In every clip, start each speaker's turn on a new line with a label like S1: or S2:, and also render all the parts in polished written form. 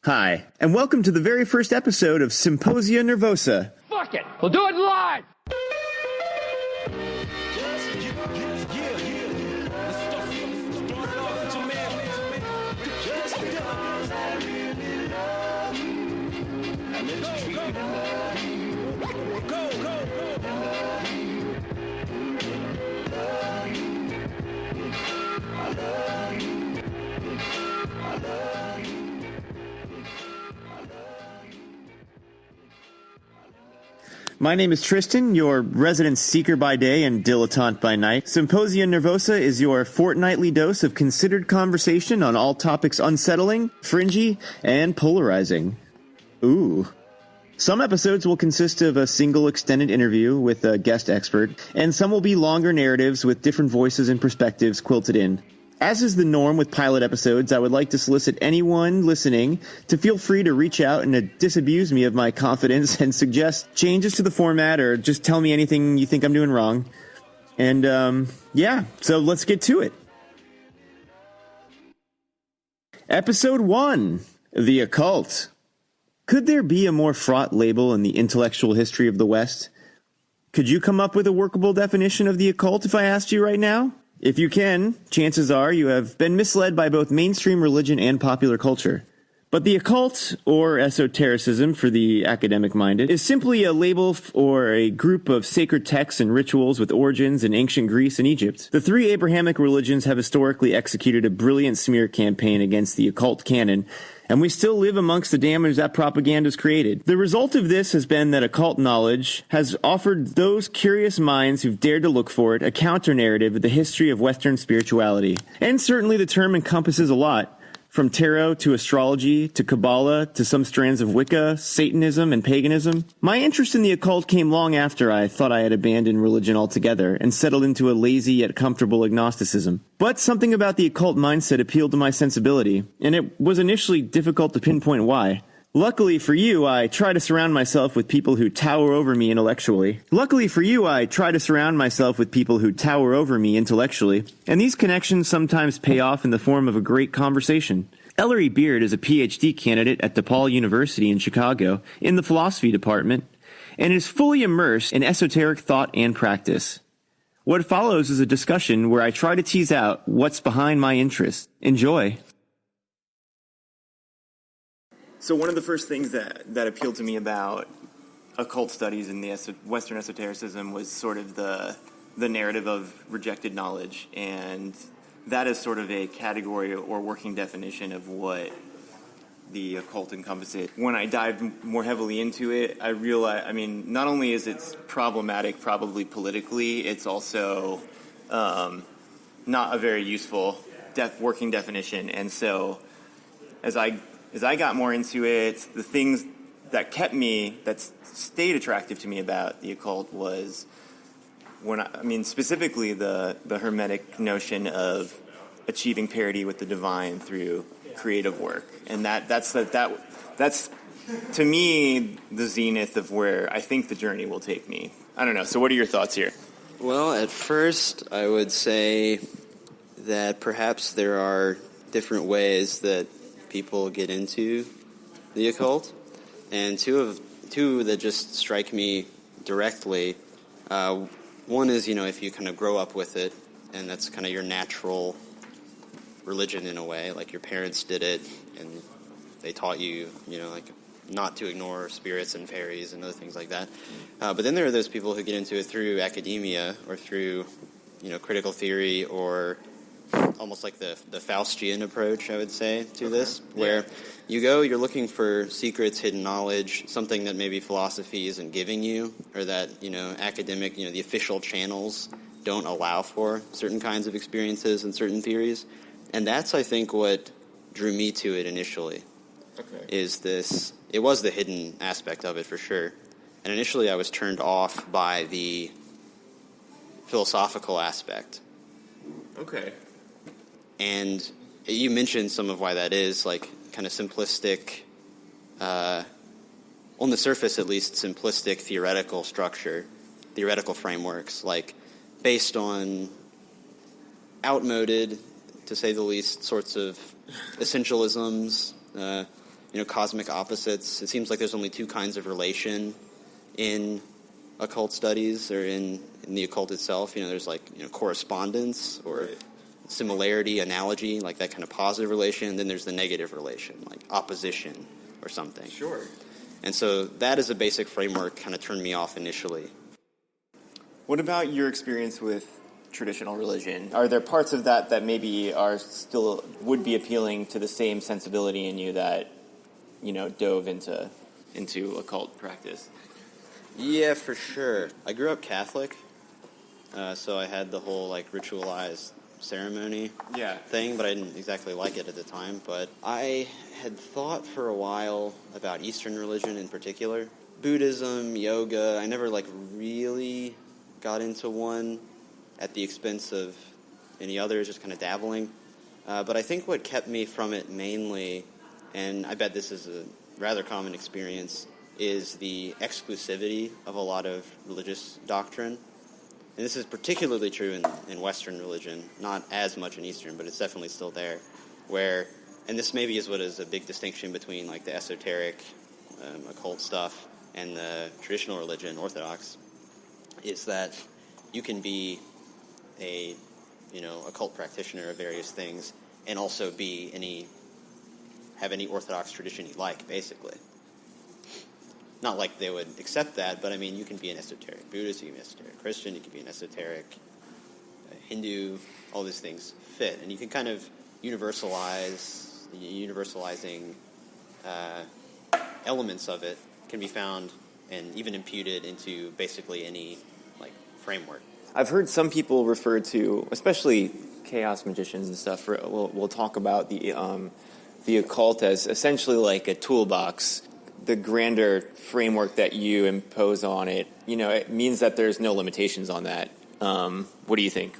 S1: Hi, and welcome to the very first episode of Symposia Nervosa.
S2: Fuck it! We'll do it live!
S1: My name is Tristan, your resident seeker by day and dilettante by night. Symposia Nervosa is your fortnightly dose of considered conversation on all topics unsettling, fringy, and polarizing. Ooh. Some episodes will consist of a single extended interview with a guest expert, and some will be longer narratives with different voices and perspectives quilted in. As is the norm with pilot episodes, I would like to solicit anyone listening to feel free to reach out and disabuse me of my confidence and suggest changes to the format or just tell me anything you think I'm doing wrong. And, so let's get to it. Episode 1, The Occult. Could there be a more fraught label in the intellectual history of the West? Could you come up with a workable definition of the occult if I asked you right now? If you can, chances are you have been misled by both mainstream religion and popular culture. But the occult, or esotericism for the academic-minded, is simply a label or a group of sacred texts and rituals with origins in ancient Greece and Egypt. The three Abrahamic religions have historically executed a brilliant smear campaign against the occult canon, and we still live amongst the damage that propaganda has created. The result of this has been that occult knowledge has offered those curious minds who've dared to look for it a counter-narrative of the history of Western spirituality. And certainly the term encompasses a lot, from tarot to astrology to Kabbalah to some strands of Wicca, Satanism, and paganism. My interest in the occult came long after I thought I had abandoned religion altogether and settled into a lazy yet comfortable agnosticism. But something about the occult mindset appealed to my sensibility, and it was initially difficult to pinpoint why. Luckily for you, I try to surround myself with people who tower over me intellectually. And these connections sometimes pay off in the form of a great conversation. Ellery Beard is a PhD candidate at DePaul University in Chicago in the philosophy department and is fully immersed in esoteric thought and practice. What follows is a discussion where I try to tease out what's behind my interest. Enjoy. So one of the first things that appealed to me about occult studies and the Western esotericism was sort of the narrative of rejected knowledge, and that is sort of a category or working definition of what the occult encompasses. When I dived more heavily into it, I realized, not only is it problematic probably politically, it's also not a very useful working definition, and so as I got more into it, the things that stayed attractive to me about the occult was specifically the Hermetic notion of achieving parity with the divine through creative work, and that's to me the zenith of where I think the journey will take me. I don't know. So, what are your thoughts here?
S3: Well, at first, I would say that perhaps there are different ways that people get into the occult, and two that just strike me directly. One is, if you kind of grow up with it, and that's kind of your natural religion in a way, like your parents did it, and they taught you, not to ignore spirits and fairies and other things like that. But then there are those people who get into it through academia or through, critical theory, or almost like the Faustian approach, I would say, to this, where you're looking for secrets, hidden knowledge, something that maybe philosophy isn't giving you, or that, academic, the official channels don't allow for certain kinds of experiences and certain theories. And that's, I think, what drew me to it initially. It was the hidden aspect of it, for sure. And initially I was turned off by the philosophical aspect.
S1: Okay.
S3: And you mentioned some of why that is, like kind of simplistic, on the surface at least, simplistic theoretical frameworks, like based on outmoded, to say the least, sorts of essentialisms, cosmic opposites. It seems like there's only two kinds of relation in occult studies or in the occult itself. There's correspondence or similarity, analogy, like that kind of positive relation. And then there's the negative relation, like opposition or something.
S1: Sure.
S3: And so that is a basic framework, kind of turned me off initially.
S4: What about your experience with traditional religion? Are there parts of that maybe are still would be appealing to the same sensibility in you that, dove into occult practice?
S3: Yeah, for sure. I grew up Catholic, so I had the whole ritualized ceremony thing, but I didn't exactly like it at the time. But I had thought for a while about Eastern religion in particular. Buddhism, yoga, I never really got into one at the expense of any others, just kind of dabbling. But I think what kept me from it mainly, and I bet this is a rather common experience, is the exclusivity of a lot of religious doctrine. And this is particularly true in Western religion, not as much in Eastern, but it's definitely still there, where, and this maybe is what is a big distinction between the esoteric, occult stuff and the traditional religion, Orthodox, is that you can be a occult practitioner of various things and also have any Orthodox tradition you like, basically. Not like they would accept that, but you can be an esoteric Buddhist, you can be an esoteric Christian, you can be an esoteric Hindu, all these things fit. And you can kind of universalizing elements of it can be found and even imputed into basically any framework.
S4: I've heard some people refer to, especially chaos magicians and stuff, we'll talk about the occult as essentially like a toolbox. The grander framework that you impose on it, it means that there's no limitations on that. What do you think?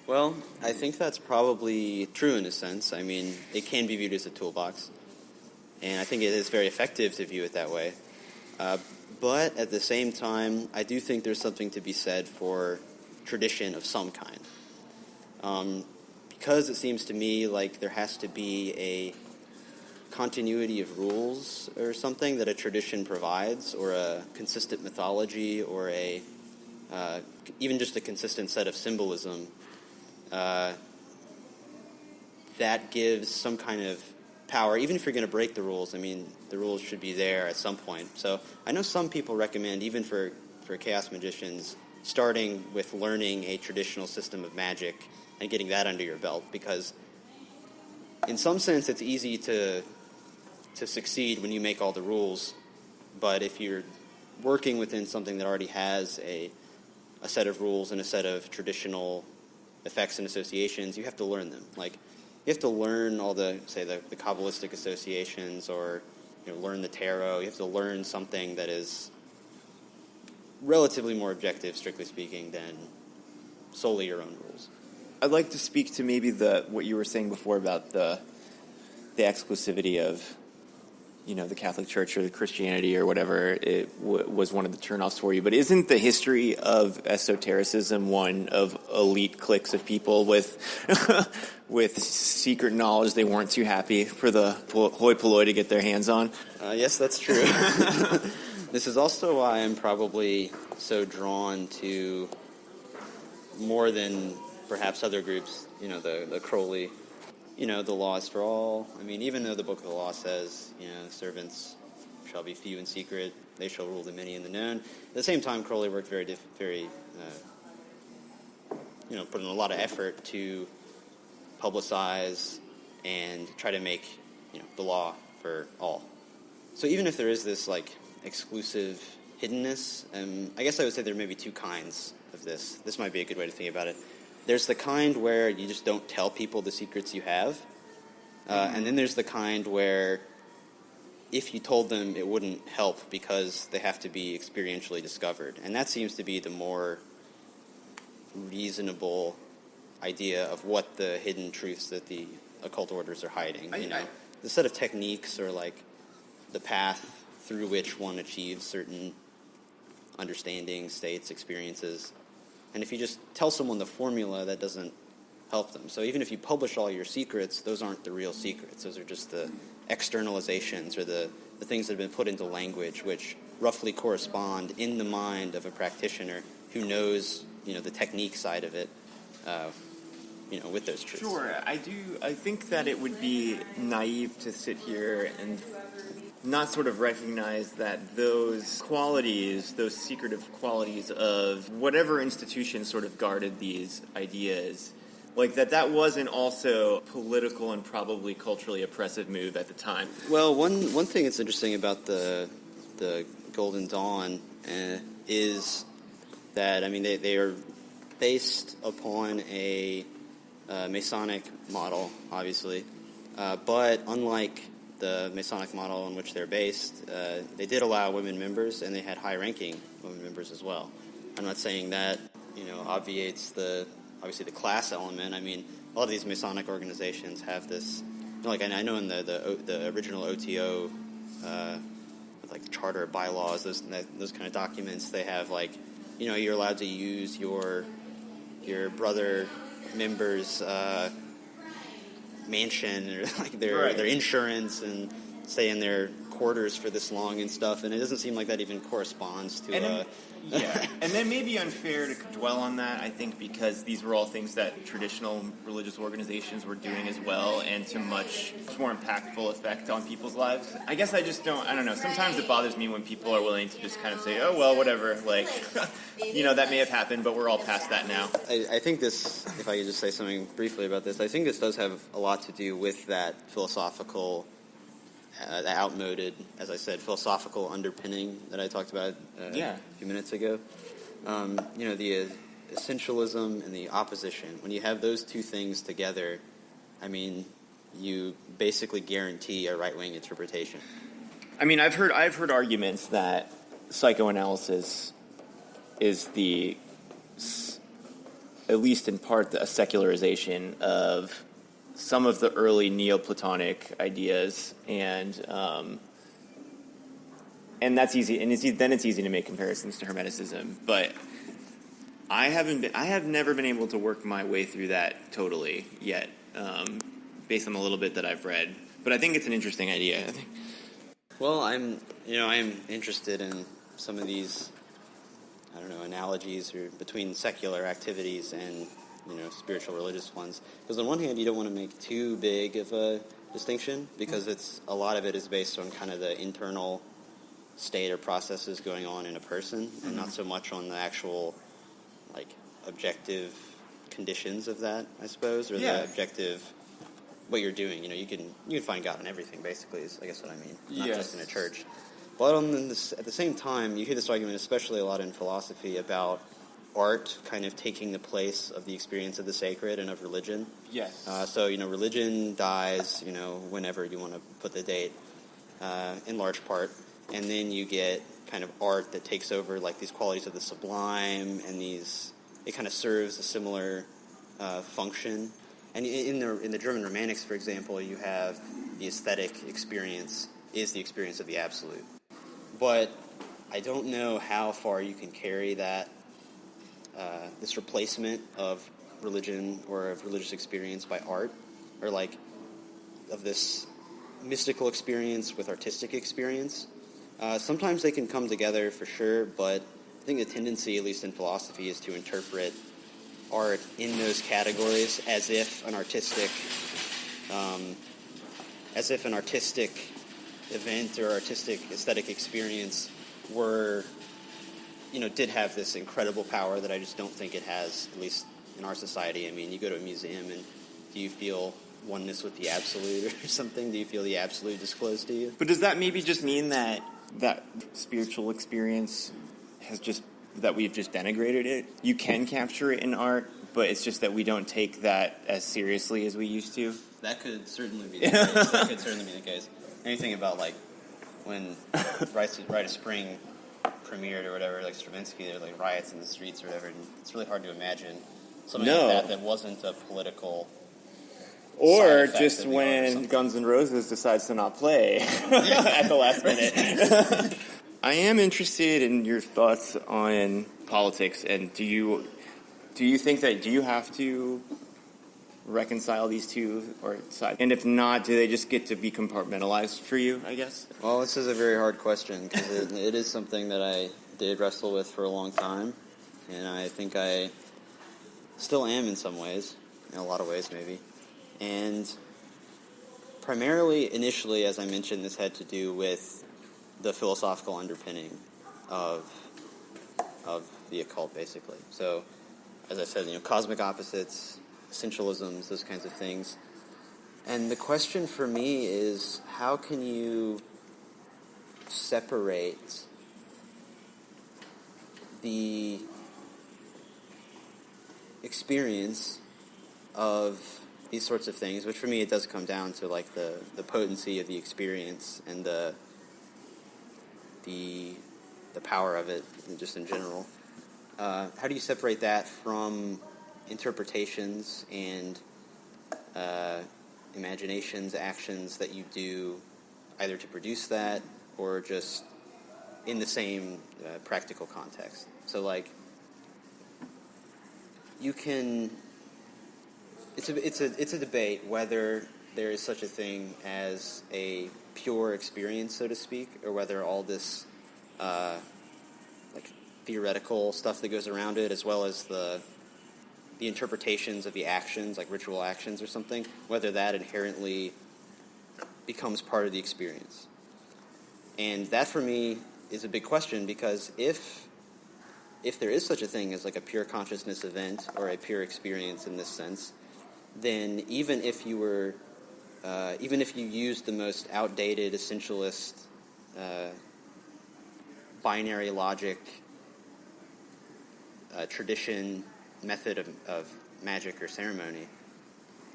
S3: Well, I think that's probably true in a sense. It can be viewed as a toolbox, and I think it is very effective to view it that way. But at the same time, I do think there's something to be said for tradition of some kind. Because it seems to me like there has to be a continuity of rules or something that a tradition provides, or a consistent mythology, or even just a consistent set of symbolism that gives some kind of power. Even if you're going to break the rules, the rules should be there at some point. So I know some people recommend, even for chaos magicians, starting with learning a traditional system of magic and getting that under your belt, because in some sense it's easy to succeed when you make all the rules, but if you're working within something that already has a set of rules and a set of traditional effects and associations, you have to learn them. You have to learn all the Kabbalistic associations, or learn the tarot. You have to learn something that is relatively more objective, strictly speaking, than solely your own rules.
S4: I'd like to speak to maybe what you were saying before about the exclusivity of the Catholic Church or the Christianity or whatever it was one of the turnoffs for you. But isn't the history of esotericism one of elite cliques of people with with secret knowledge they weren't too happy for the hoi polloi to get their hands on?
S3: Yes, that's true. This is also why I'm probably so drawn to, more than perhaps other groups, the Crowley, the law is for all. Even though the Book of the Law says, servants shall be few in secret, they shall rule the many in the known. At the same time, Crowley worked very put in a lot of effort to publicize and try to make, the law for all. So even if there is this, exclusive hiddenness, I guess I would say there may be two kinds of this. This might be a good way to think about it. There's the kind where you just don't tell people the secrets you have. And then there's the kind where if you told them, it wouldn't help because they have to be experientially discovered. And that seems to be the more reasonable idea of what the hidden truths that the occult orders are hiding. The set of techniques, or the path through which one achieves certain understandings, states, experiences. And if you just tell someone the formula, that doesn't help them. So even if you publish all your secrets, those aren't the real secrets. Those are just the externalizations or the things that have been put into language, which roughly correspond in the mind of a practitioner who knows, the technique side of it, with those truths.
S4: Sure, I think that it would be naive to sit here and not sort of recognize that those qualities, those secretive qualities of whatever institution sort of guarded these ideas, like that wasn't also political and probably culturally oppressive move at the time.
S3: Well, one thing that's interesting about the Golden Dawn is that, they are based upon a Masonic model, obviously, but unlike the Masonic model on which they're based, they did allow women members, and they had high-ranking women members as well. I'm not saying that, obviates obviously the class element. A lot of these Masonic organizations have this, I know in the original OTO, with the charter, bylaws, those kind of documents, they have you're allowed to use your brother member's mansion or their insurance and stay in their quarters for this long and stuff, and it doesn't seem like that even corresponds to
S4: and then maybe unfair to dwell on that, I think, because these were all things that traditional religious organizations were doing as well, and to much more impactful effect on people's lives. I guess I don't know, sometimes it bothers me when people are willing to just kind of say, oh well, whatever, that may have happened, but we're all past that now.
S3: I think this, if I could just say something briefly about this, I think this does have a lot to do with that philosophical, the outmoded, as I said, philosophical underpinning that I talked about a few minutes ago. The essentialism and the opposition. When you have those two things together, you basically guarantee a right-wing interpretation.
S4: I've heard arguments that psychoanalysis is at least in part, a secularization of some of the early Neoplatonic ideas, and that's easy. And it's easy to make comparisons to Hermeticism, but I have never been able to work my way through that totally yet, based on the little bit that I've read. But I think it's an interesting idea. I think.
S3: Well, I'm interested in some of these, analogies between secular activities and spiritual religious ones. Because on one hand, you don't want to make too big of a distinction, because a lot of it is based on kind of the internal state or processes going on in a person, and not so much on the actual objective conditions of that, I suppose, or the objective what you're doing. You can find God in everything, basically, is I guess what I mean. Not just in a church. But at the same time, you hear this argument, especially a lot in philosophy, about art kind of taking the place of the experience of the sacred and of religion.
S4: Yes.
S3: So, religion dies, whenever you want to put the date, in large part. And then you get kind of art that takes over, these qualities of the sublime, and it kind of serves a similar function. And in the German Romantics, for example, you have the aesthetic experience is the experience of the absolute. But I don't know how far you can carry that this replacement of religion or of religious experience by art, or of this mystical experience with artistic experience. Sometimes they can come together for sure, but I think the tendency, at least in philosophy, is to interpret art in those categories as if an artistic event or artistic aesthetic experience did have this incredible power that I just don't think it has, at least in our society. You go to a museum, and do you feel oneness with the absolute or something? Do you feel the absolute disclosed to you?
S4: But does that maybe just mean that spiritual experience that we've just denigrated it? You can capture it in art, but it's just that we don't take that as seriously as we used to?
S3: That could certainly be the case. Anything about, when Rite of Spring premiered or whatever, Stravinsky, there were riots in the streets or whatever, and it's really hard to imagine something like that wasn't a political.
S4: Or just when Guns N' Roses decides to not play at the last minute. I am interested in your thoughts on politics, and do you think that, do you have to reconcile these two or sides? And if not, do they just get to be compartmentalized for you, I guess?
S3: Well, this is a very hard question because it is something that I did wrestle with for a long time, and I think I still am in some ways, in a lot of ways maybe. And primarily, initially, as I mentioned, this had to do with the philosophical underpinning of the occult, basically. So, as I said, cosmic opposites, essentialisms, those kinds of things. And the question for me is, how can you separate the experience of these sorts of things, which for me it does come down to like the potency of the experience and the power of it, just in general. How do you separate that from interpretations and imaginations, actions that you do either to produce that or just in the same practical context? So, like, you can. It's a debate whether there is such a thing as a pure experience, so to speak, or whether all this like theoretical stuff that goes around it, as well as the interpretations of the actions, like ritual actions or something, whether that inherently becomes part of the experience. And that for me is a big question, because if there is such a thing as like a pure consciousness event or a pure experience in this sense, then even if you used the most outdated essentialist binary logic tradition method of magic or ceremony,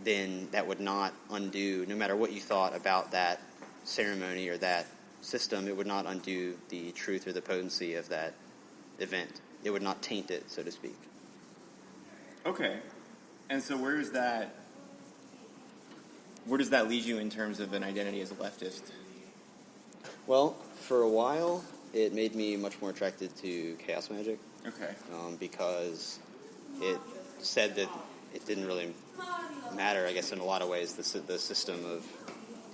S3: then that would not undo, no matter what you thought about that ceremony or that system, it would not undo the truth or the potency of that event. It would not taint it, so to speak.
S4: Okay. And so where does that lead you in terms of an identity as a leftist?
S3: Well, for a while, it made me much more attracted to chaos magic.
S4: Okay.
S3: Because it said that it didn't really matter, I guess, in a lot of ways, the system of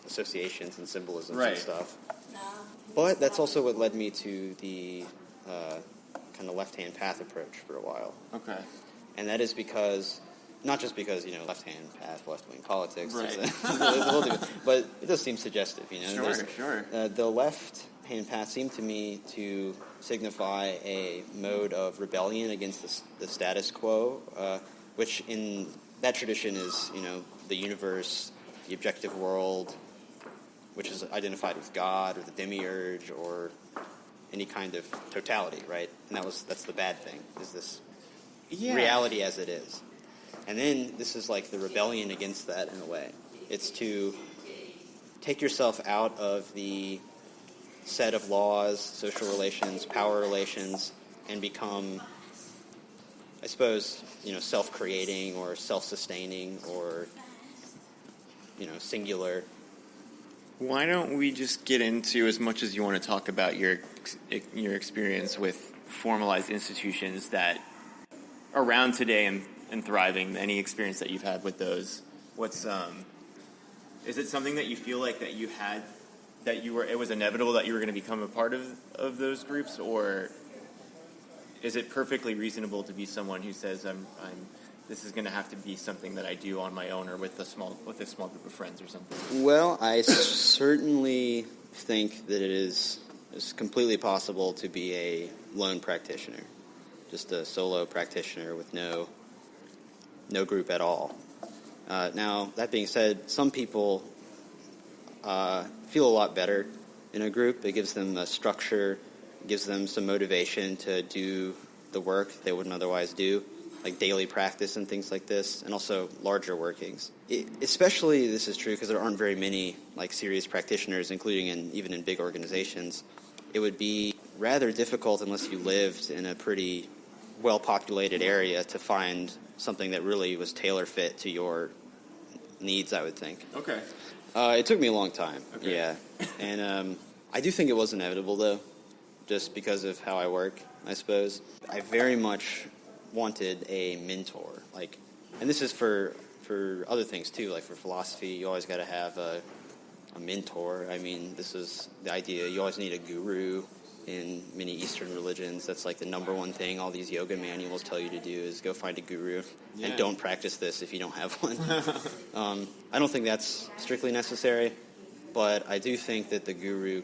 S3: associations and symbolisms and stuff. But that's also what led me to the kind of left-hand path approach for a while.
S4: Okay.
S3: And that is because, not just because, left-hand path, left-wing politics,
S4: right.
S3: but it does seem suggestive,
S4: Sure.
S3: The left-hand path seemed to me to signify a mode of rebellion against the status quo, which in that tradition is, the universe, the objective world, which is identified with God or the demiurge or any kind of totality, right? And that's the bad thing, is this reality as it is. And then this is like the rebellion against that in a way. It's to take yourself out of the set of laws, social relations, power relations, and become, I suppose, self-creating or self-sustaining or, singular.
S4: Why don't we just get into, as much as you want to talk about your experience with formalized institutions that are around today and thriving, any experience that you've had with those? Is it something that you feel like that you had, it was inevitable that you were going to become a part of those groups, or is it perfectly reasonable to be someone who says this is going to have to be something that I do on my own or with a small group of friends or something?
S3: Well, I certainly think that it's completely possible to be a lone practitioner, just a solo practitioner with no group at all. Now, that being said, some people feel a lot better in a group. It gives them a structure, gives them some motivation to do the work they wouldn't otherwise do, like daily practice and things like this, and also larger workings. Especially this is true because there aren't very many like serious practitioners, including even in big organizations. It would be rather difficult unless you lived in a pretty well-populated area to find something that really was tailor-fit to your needs, I would think.
S4: Okay.
S3: It took me a long time,
S4: okay.
S3: Yeah. And I do think it was inevitable, though, just because of how I work, I suppose. I very much wanted a mentor, and this is for for other things too, like for philosophy, you always got to have a mentor. I mean, this is the idea. You always need a guru in many Eastern religions. That's like the number one thing all these yoga manuals tell you to do is go find a guru and don't practice this if you don't have one. I don't think that's strictly necessary, but I do think that the guru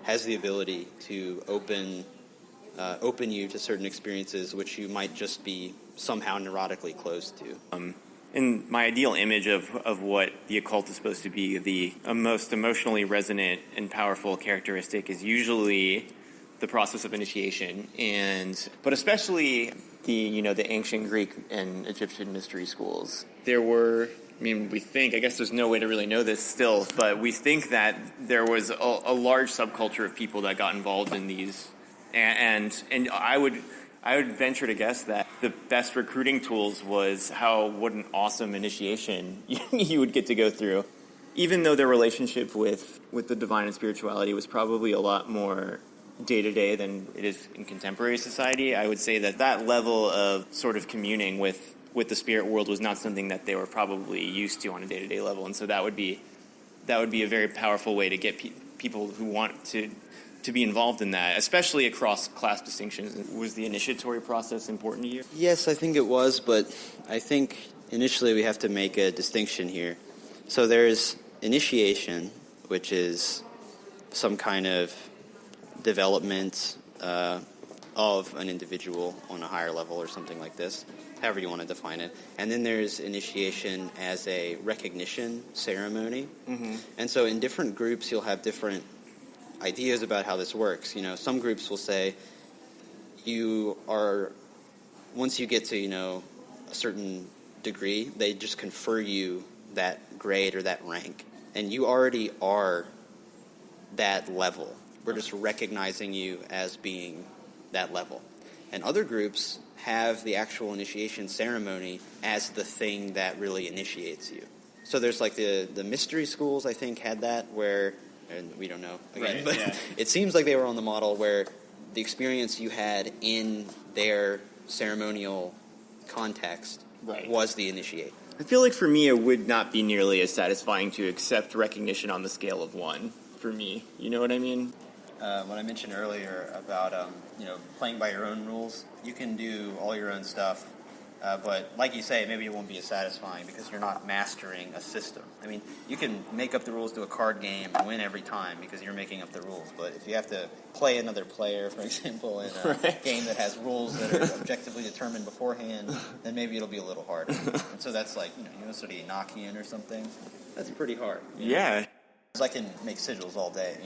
S3: has the ability to open you to certain experiences which you might just be somehow neurotically closed to.
S4: In my ideal image of what the occult is supposed to be, the most emotionally resonant and powerful characteristic is usually the process of initiation, but especially the ancient Greek and Egyptian mystery schools. There were, we think, I guess there's no way to really know this still, but we think that there was a large subculture of people that got involved in these, and I would venture to guess that the best recruiting tools was what an awesome initiation you would get to go through. Even though their relationship with the divine and spirituality was probably a lot more day-to-day than it is in contemporary society, I would say that level of sort of communing with the spirit world was not something that they were probably used to on a day-to-day level. And so that would be a very powerful way to get people who want to be involved in that, especially across class distinctions. Was the initiatory process important to you?
S3: Yes, I think it was, but I think initially we have to make a distinction here. So there's initiation, which is some kind of development of an individual on a higher level or something like this, however you want to define it. And then there's initiation as a recognition ceremony. Mm-hmm. And so in different groups, you'll have different ideas about how this works. Some groups will say once you get to, a certain degree, they just confer you that grade or that rank. And you already are that level. We're just recognizing you as being that level. And other groups have the actual initiation ceremony as the thing that really initiates you. So there's like the mystery schools, I think, had that, where, and we don't know, again, but it seems like they were on the model where the experience you had in their ceremonial context was the initiate.
S4: I feel like for me it would not be nearly as satisfying to accept recognition on the scale of 1 for me. You know what I mean?
S3: What I mentioned earlier about playing by your own rules, you can do all your own stuff, but like you say, maybe it won't be as satisfying because you're not mastering a system. I mean, you can make up the rules to a card game and win every time because you're making up the rules, but if you have to play another player, for example, in a game that has rules that are objectively determined beforehand, then maybe it'll be a little harder. And so that's like, sort of Enochian or something. That's pretty hard.
S4: Yeah.
S3: Because I can make sigils all day,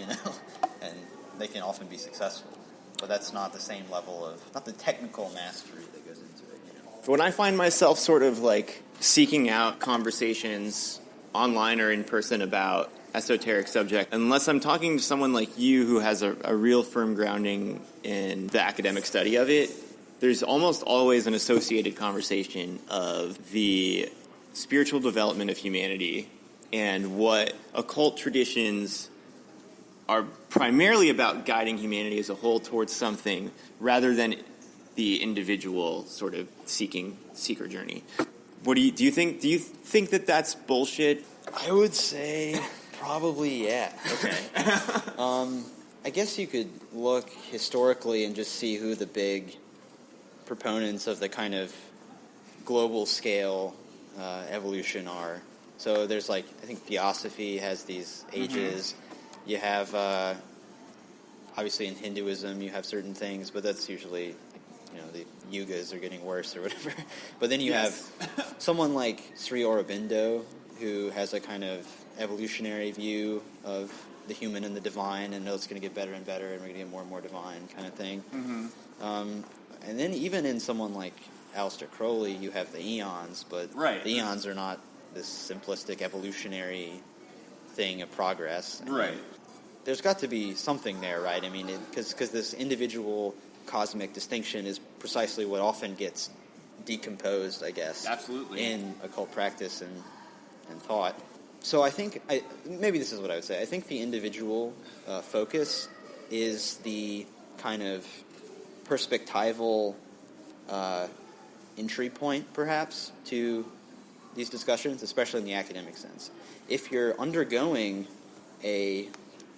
S3: and they can often be successful. But that's not the same level of, not the technical mastery that goes into it,
S4: When I find myself sort of like seeking out conversations online or in person about esoteric subject, unless I'm talking to someone like you who has a real firm grounding in the academic study of it, there's almost always an associated conversation of the spiritual development of humanity and what occult traditions are primarily about guiding humanity as a whole towards something rather than the individual sort of seeker journey. What do you think that that's bullshit?
S3: I would say probably, yeah. Okay. I guess you could look historically and just see who the big proponents of the kind of global scale evolution are. So there's I think Theosophy has these ages. Mm-hmm. You have, obviously in Hinduism, you have certain things, but that's usually, the yugas are getting worse or whatever. But then you have someone like Sri Aurobindo, who has a kind of evolutionary view of the human and the divine, and knows it's going to get better and better, and we're going to get more and more divine kind of thing. Mm-hmm. And then even in someone like Aleister Crowley, you have the eons, but the eons are not this simplistic evolutionary thing of progress.
S4: Right.
S3: There's got to be something there, right? I mean, because this individual cosmic distinction is precisely what often gets decomposed, I guess.
S4: Absolutely.
S3: In occult practice and thought. So I think, maybe this is what I would say. I think the individual focus is the kind of perspectival entry point, perhaps, to these discussions, especially in the academic sense. If you're undergoing a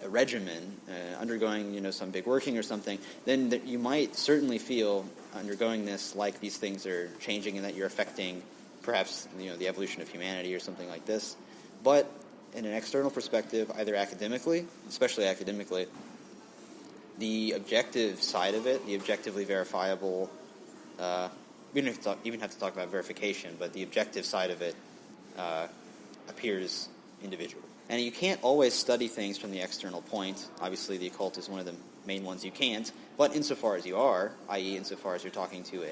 S3: regimen, undergoing some big working or something, then you might certainly feel undergoing this like these things are changing and that you're affecting perhaps the evolution of humanity or something like this. But in an external perspective, either academically, especially academically, the objective side of it, the objectively verifiable, we don't even have to talk about verification, but the objective side of it appears individual. And you can't always study things from the external point. Obviously, the occult is one of the main ones you can't. But insofar as you are, i.e. insofar as you're talking to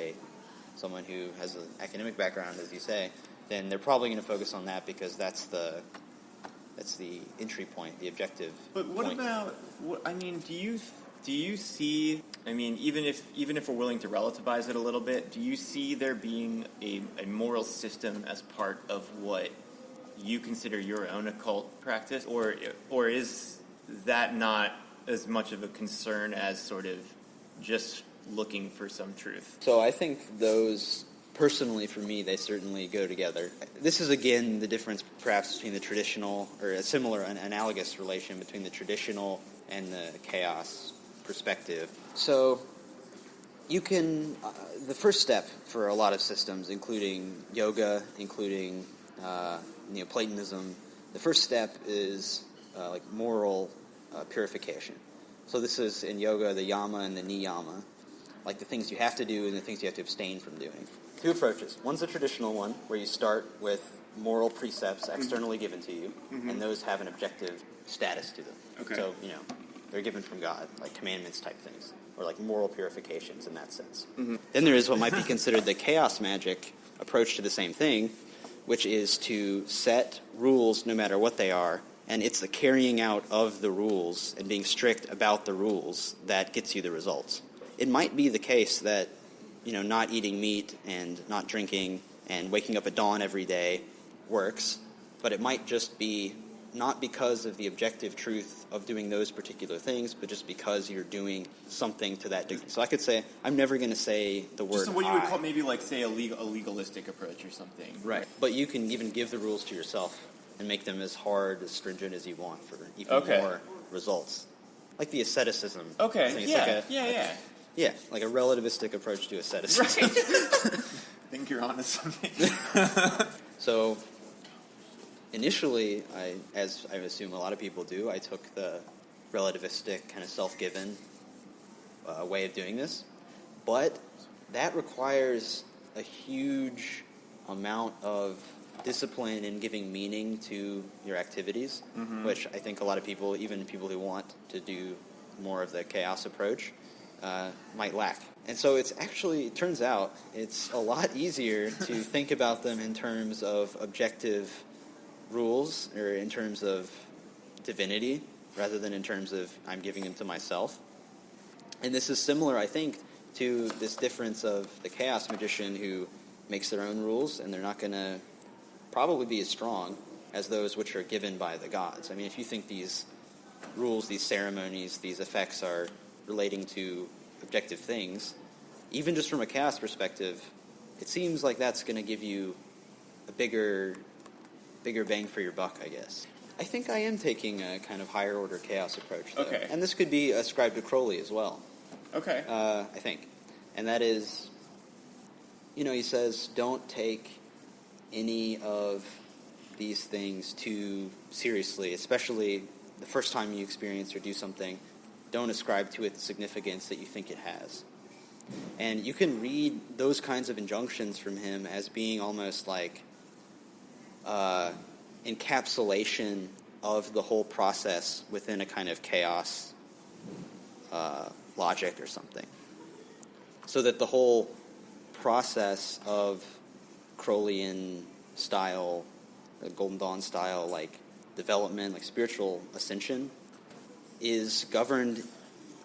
S3: someone who has an academic background, as you say, then they're probably going to focus on that because that's the entry point, the objective
S4: But what
S3: point.
S4: about, do you see, even if we're willing to relativize it a little bit, do you see there being a moral system as part of what you consider your own occult practice, or is that not as much of a concern as sort of just looking for some truth?
S3: So I think those, personally for me, they certainly go together. This is, again, the difference perhaps between the traditional, or a similar, an analogous relation between the traditional and the chaos perspective. So you can, the first step for a lot of systems, including yoga, including Neoplatonism, the first step is like moral purification. So this is in yoga the yama and the niyama, like the things you have to do and the things you have to abstain from doing. Two approaches. One's a traditional one, where you start with moral precepts externally given to you, and those have an objective status to them.
S4: Okay.
S3: So, they're given from God, like commandments type things, or like moral purifications in that sense. Then there is what might be considered the chaos magic approach to the same thing, which is to set rules no matter what they are, and it's the carrying out of the rules and being strict about the rules that gets you the results. It might be the case that, not eating meat and not drinking and waking up at dawn every day works, but it might just be not because of the objective truth of doing those particular things, but just because you're doing something to that degree. So I could say, I'm never going to say the word
S4: Just what you would
S3: I.
S4: call maybe like, say, a legalistic approach or something.
S3: Right. But you can even give the rules to yourself and make them as hard, as stringent as you want for even more results. Like the asceticism.
S4: Okay,
S3: thing.
S4: yeah,
S3: It's yeah, like a relativistic approach to asceticism.
S4: Right. I think you're onto something.
S3: So initially, as I assume a lot of people do, I took the relativistic, kind of self-given way of doing this. But that requires a huge amount of discipline in giving meaning to your activities, which I think a lot of people, even people who want to do more of the chaos approach, might lack. And so it turns out, it's a lot easier to think about them in terms of objective rules, or in terms of divinity, rather than in terms of I'm giving them to myself. And this is similar, I think, to this difference of the chaos magician who makes their own rules, and they're not going to probably be as strong as those which are given by the gods. I mean, if you think these rules, these ceremonies, these effects are relating to objective things, even just from a chaos perspective, it seems like that's going to give you a bigger bang for your buck, I guess. I think I am taking a kind of higher order chaos approach, though.
S4: Okay.
S3: And this could be ascribed to Crowley as well.
S4: Okay.
S3: I think. And that is, he says, don't take any of these things too seriously, especially the first time you experience or do something. Don't ascribe to it the significance that you think it has. And you can read those kinds of injunctions from him as being almost like encapsulation of the whole process within a kind of chaos logic or something. So that the whole process of Crowleyan style, Golden Dawn style, like development, like spiritual ascension, is governed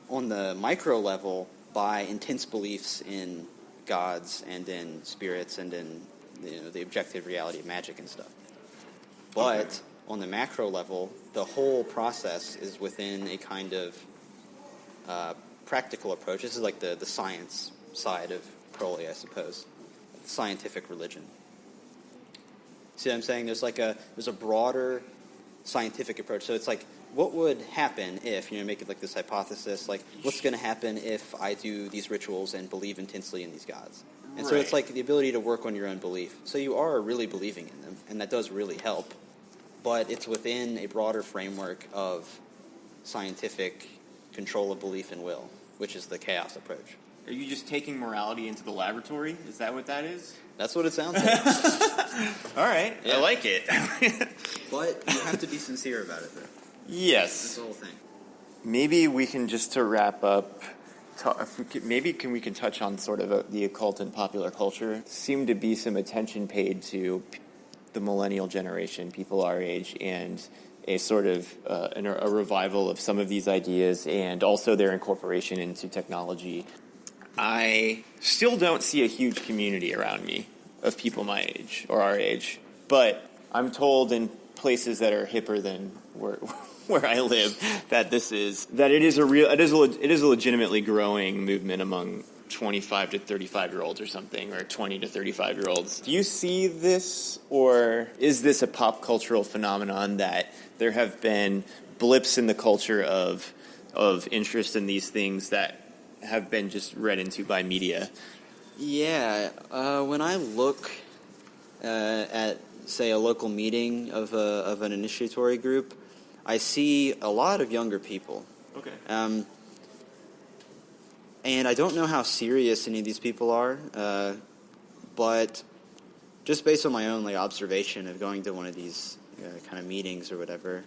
S3: on the micro level by intense beliefs in gods and in spirits and in the objective reality of magic and stuff. But on the macro level, the whole process is within a kind of practical approach. This is like the science side of Crowley, I suppose, scientific religion. See what I'm saying? There's a broader scientific approach. So it's like, what would happen if, make it like this hypothesis, like what's going to happen if I do these rituals and believe intensely in these gods? And so it's like the ability to work on your own belief. So you are really believing in them, and that does really help. But it's within a broader framework of scientific control of belief and will, which is the chaos approach.
S4: Are you just taking morality into the laboratory? Is that what that is?
S3: That's what it sounds like.
S4: All right.
S3: Yeah.
S4: I like it.
S3: But you have to be sincere about it, though.
S4: Yes.
S3: That's the whole thing.
S4: Maybe we can, just to wrap up, we can touch on sort of the occult and popular culture. Seemed to be some attention paid to the millennial generation, people our age, and a sort of a revival of some of these ideas, and also their incorporation into technology. I still don't see a huge community around me of people my age or our age, but I'm told in places that are hipper than where I live that it is a legitimately growing movement among 25 to 35 year olds or something, or 20 to 35 year olds. Do you see this, or is this a pop cultural phenomenon that there have been blips in the culture of interest in these things that have been just read into by media?
S3: Yeah, when I look at, say, a local meeting of an initiatory group, I see a lot of younger people.
S4: Okay.
S3: And I don't know how serious any of these people are, but just based on my own observation of going to one of these kind of meetings or whatever,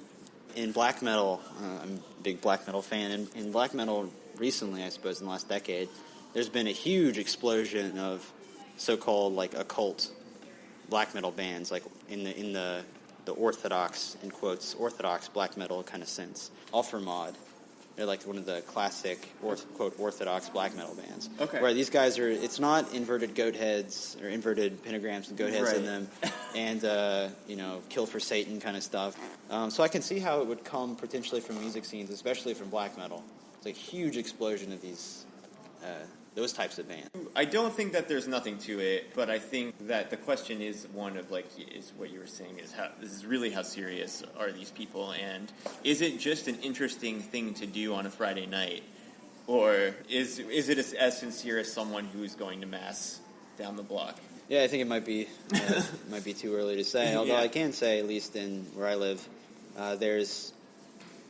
S3: in black metal, I'm a big black metal fan, and in black metal recently, I suppose, in the last decade, there's been a huge explosion of so-called occult black metal bands, like in the orthodox, in quotes, orthodox black metal kind of sense. Mod, they're like one of the classic quote orthodox black metal bands.
S4: Okay.
S3: Where these guys are, it's not inverted goat heads or inverted pentagrams with goat heads in them, and kill for Satan kind of stuff. So I can see how it would come potentially from music scenes, especially from black metal. It's a huge explosion of these those types of bands.
S4: I don't think that there's nothing to it, but I think that the question is one of is what you were saying is really how serious are these people, and is it just an interesting thing to do on a Friday night, or is it as sincere as someone who's going to mass down the block?
S3: Yeah, I think it might be too early to say. Although I can say, at least in where I live, I was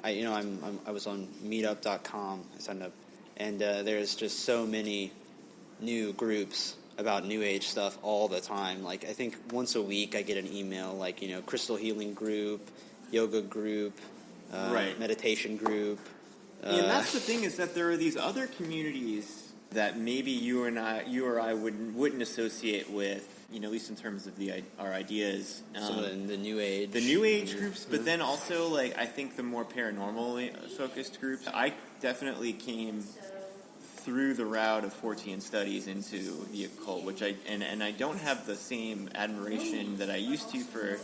S3: on Meetup.com. I signed up. And there's just so many new groups about New Age stuff all the time. I think once a week I get an email, crystal healing group, yoga group, meditation group.
S4: And that's the thing, is that there are these other communities that maybe you or I wouldn't associate with, at least in terms of our ideas.
S3: Some of the New Age.
S4: The New Age groups, but then also, I think the more paranormally focused groups. I definitely came through the route of Fortean studies into the occult, which I don't have the same admiration that I used to for,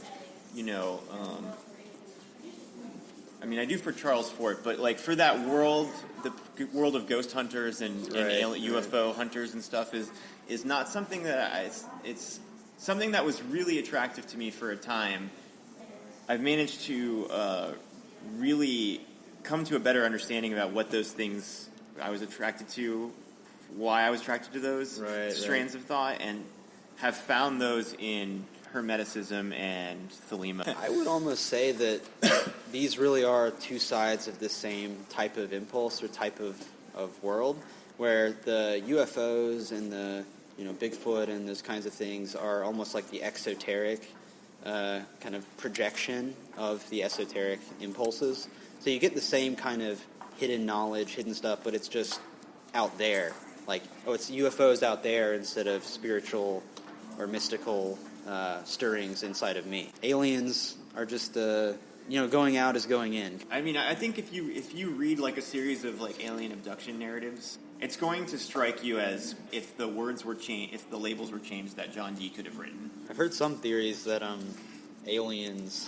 S4: I do for Charles Fort, but for that world, the world of ghost hunters and UFO hunters and stuff is not something that it's something that was really attractive to me for a time. I've managed to really come to a better understanding about what those things I was attracted to, why I was attracted to those strands of thought, and have found those in Hermeticism and Thelema.
S3: I would almost say that these really are two sides of the same type of impulse or type of world, where the UFOs and the Bigfoot and those kinds of things are almost like the exoteric kind of projection of the esoteric impulses. So you get the same kind of hidden knowledge, hidden stuff, but it's just out there. It's UFOs out there instead of spiritual or mystical stirrings inside of me. Aliens are just, going out is going in.
S4: I think if you read a series of alien abduction narratives, it's going to strike you as if the words were changed, if the labels were changed, that John Dee could have written.
S3: I've heard some theories that aliens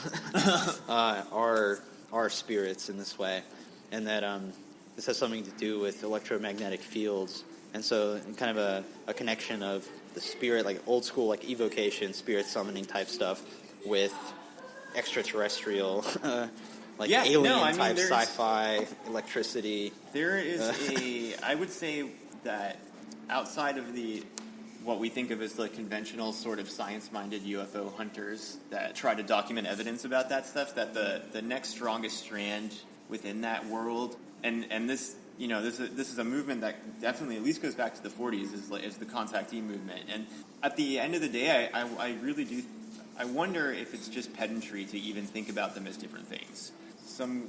S3: are spirits in this way, and that this has something to do with electromagnetic fields, and so kind of a connection of the spirit, old school evocation, spirit summoning type stuff, with extraterrestrial, like
S4: Yeah,
S3: alien
S4: no, I mean,
S3: type
S4: there's-
S3: sci-fi, electricity.
S4: There is I would say that outside of what we think of as the conventional sort of science-minded UFO hunters that try to document evidence about that stuff, that the next strongest strand within that world, and this, you know, this is a movement that definitely at least goes back to the 40s, is the contactee movement. And at the end of the day, I really do, I wonder if it's just pedantry to even think about them as different things.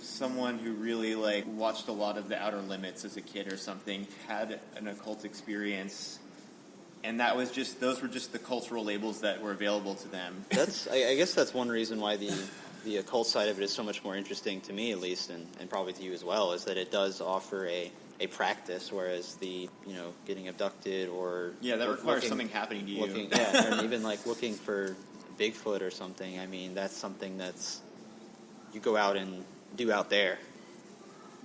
S4: Someone who really like watched a lot of The Outer Limits as a kid or something had an occult experience, and those were just the cultural labels that were available to them.
S3: I guess that's one reason why the occult side of it is so much more interesting to me, at least, and probably to you as well, is that it does offer a practice, whereas the, you know, getting abducted or
S4: That
S3: or
S4: requires something happening to you.
S3: And even like looking for Bigfoot or something. I mean, that's something that's you go out and do out there.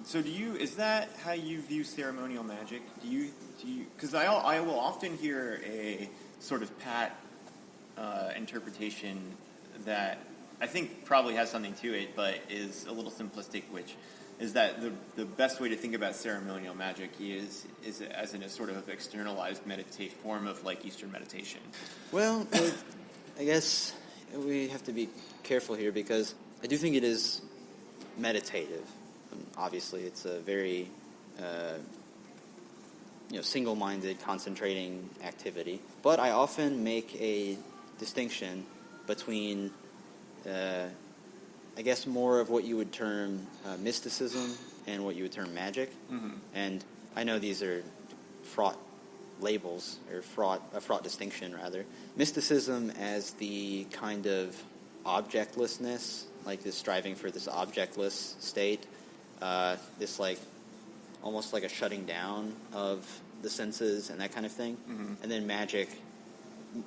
S4: So is that how you view ceremonial magic? Do you, because I will often hear a sort of pat interpretation that I think probably has something to it, but is a little simplistic, which is that the best way to think about ceremonial magic is as in a sort of externalized form of like Eastern meditation.
S3: Well, I guess we have to be careful here because I do think it is meditative. Obviously, it's a very single-minded, concentrating activity. But I often make a distinction between, I guess, more of what you would term mysticism and what you would term magic. Mm-hmm. And I know these are fraught labels, or a fraught distinction, rather. Mysticism as the kind of objectlessness, like this striving for this objectless state, this like almost like a shutting down of the senses and that kind of thing. Mm-hmm. And then magic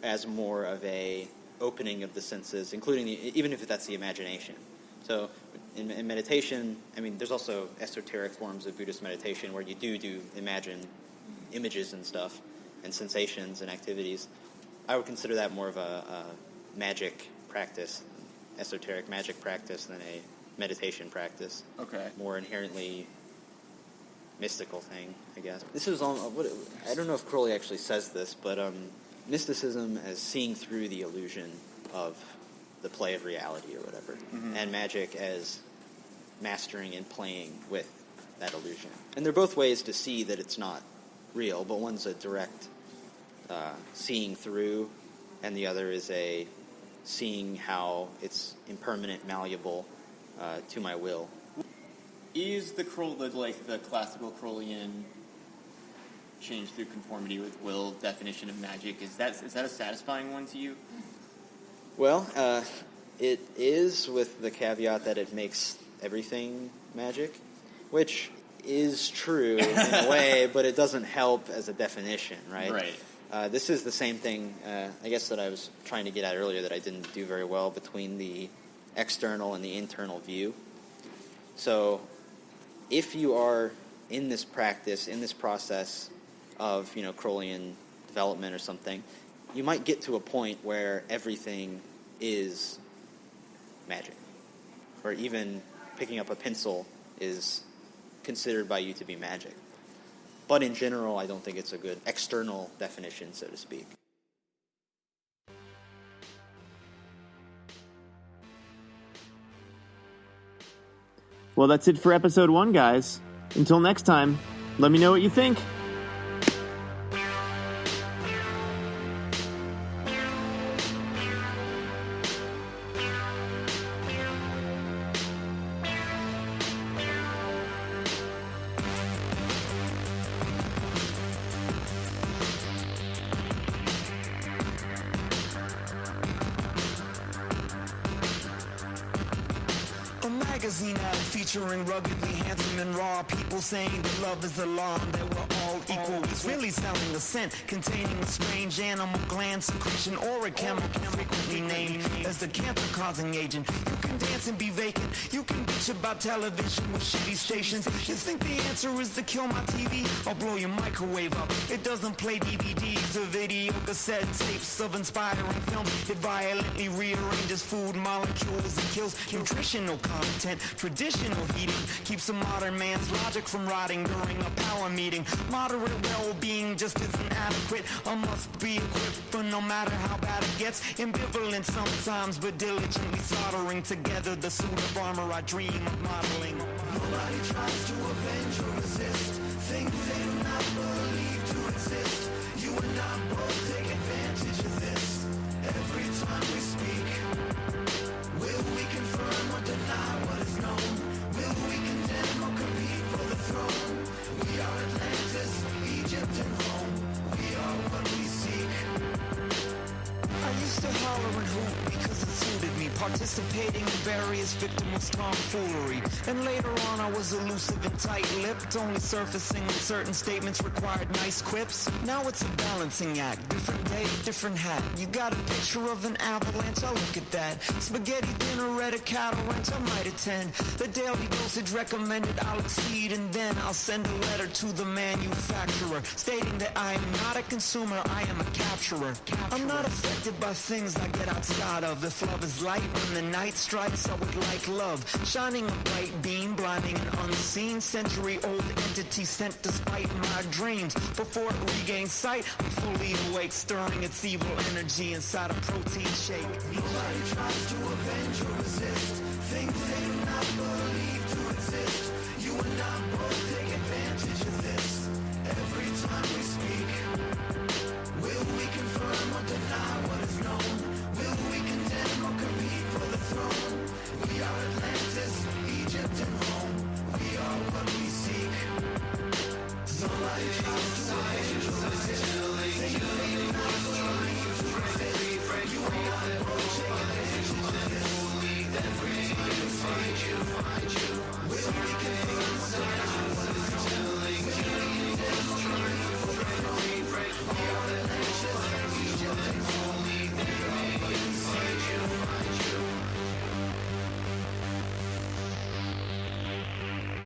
S3: as more of a opening of the senses, including even if that's the imagination. So in meditation, I mean, there's also esoteric forms of Buddhist meditation where you do imagine images and stuff and sensations and activities. I would consider that more of a magic practice, esoteric magic practice, than a meditation practice.
S4: Okay.
S3: More inherently mystical thing, I guess. This is I don't know if Crowley actually says this, but mysticism as seeing through the illusion of the play of reality or whatever, mm-hmm. and magic as mastering and playing with that illusion. And they're both ways to see that it's not real, but one's a direct seeing through, and the other is a seeing how it's impermanent, malleable to my will.
S4: Is the classical Crowleyan change through conformity with will definition of magic, is that a satisfying one to you?
S3: Well, it is, with the caveat that it makes everything magic, which is true in a way, but it doesn't help as a definition, right?
S4: Right.
S3: This is the same thing, I guess, that I was trying to get at earlier that I didn't do very well, between the external and the internal view. So if you are in this practice, in this process of, Crowleyan development or something, you might get to a point where everything is magic. Or even picking up a pencil is considered by you to be magic. But in general, I don't think it's a good external definition, so to speak.
S1: Well, that's it for episode 1, guys. Until next time, let me know what you think.
S5: Magazine ad featuring Featuring ruggedly handsome and raw people saying that love is a law and that we're all equal. He's really selling a scent containing a strange animal gland secretion or a chemical frequently named as the cancer-causing agent. You can dance and be vacant. You can bitch about television with shitty stations. You think the answer is to kill my TV? I'll blow your microwave up. It doesn't play DVDs or video cassette tapes of inspiring films. It violently rearranges food molecules and kills nutritional content. Traditional heating keeps a modern man's logic from rotting during a power meeting. Moderate well-being just isn't adequate. I must be equipped for no matter how bad it gets. Ambivalent sometimes, but diligently soldering together the suit of armor I dream of modeling. Nobody tries to avenge or resist things they do not believe to exist. You and I both take advantage of this. Every time we speak, will we confirm or deny what is known? Will we condemn or compete for the throne? We are Atlantis, Egypt, and Rome. We are what we seek. I used to holler and hoot because it suited me, participating in various victimless tomfoolery. And later on I was elusive and tight-lipped, only surfacing when certain statements required nice quips. Now it's a balancing act, different day, different hat. You got a picture of an avalanche, I'll look at that. Spaghetti dinner at a cattle ranch, I might attend. The daily dosage recommended, I'll exceed, and then I'll send a letter to the manufacturer stating that I am not a consumer, I am a capturer. I'm not affected by things I get outside of. If love is light when the night strikes, I would like love, shining a bright beam, blinding an unseen century-old entity sent to spite my dreams. Before it regains sight, I'm fully awake, stirring its evil energy inside a protein shake. Nobody tries to avenge or resist things they do not believe.